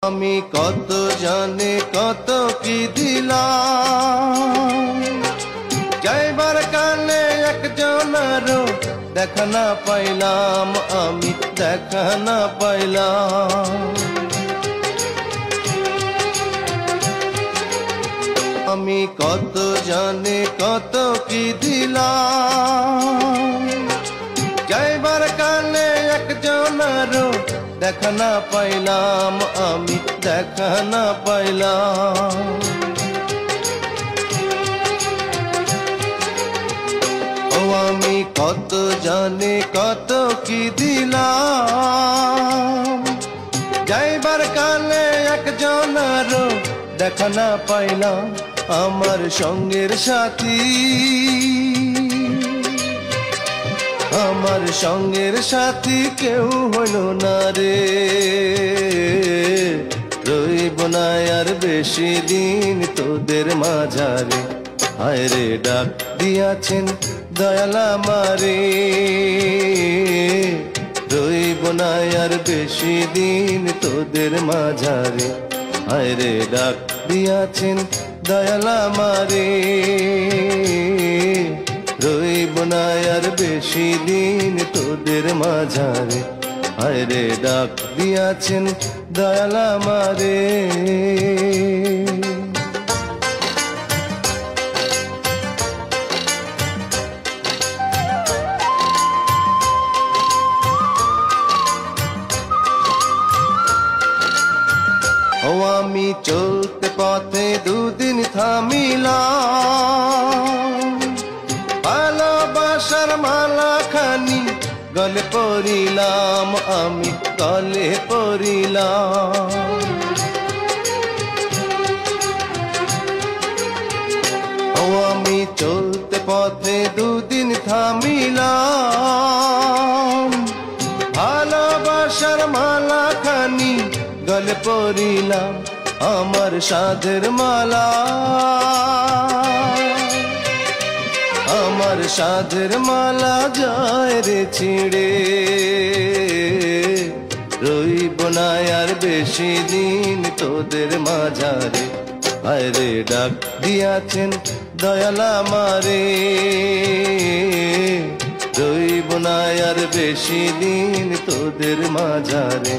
আমি কত জানে কত কি দিলাম, যাইবার কালে একজনেরও দেখা না পাইলাম, আমি দেখা না পাইলাম। আমি কত জানে কত কি দিলাম, যাইবার কালে একজনেরও দেখা না পাইলাম, আমি দেখা না পাইলাম। ও আমি কত জানে কত কি দিলাম, যাইবার কালে একজনেরও দেখা না পাইলাম, আমার সঙ্গের সাথী, আমার সঙ্গের সাথী কেউ হইল না রে। রইব না আর বেশি দিন তোদের মাঝারে, হায় রে ডাক দিয়াছেন দয়াল আমারে। রইব না আর বেশি দিন তোদের মাঝারে, হায় রে ডাক দিয়াছেন দয়াল আমারে। রইব না আর বেশি দিন তোদের মাঝারে, হায় রে ডাক দিয়াছেন দয়াল আমারে। ও আমি চলতে পথে দুদিন থামিলাম, ভালোবাসার মালা খানি গলে পরিলাম, আমি গলে পরিলাম। ও আমি চলতে পথে দুদিন থামিলাম, ভালোবাসার মালা খানি গলে পরিলাম, আমার সাধের মালা, আমার সাধের মালা যায় রে ছিঁড়ে। রইব না আর বেশি দিন তোদের মাঝারে, হায় রে ডাক দিয়াছেন দয়াল আমারে। রইব না আর বেশি দিন তোদের মাঝারে,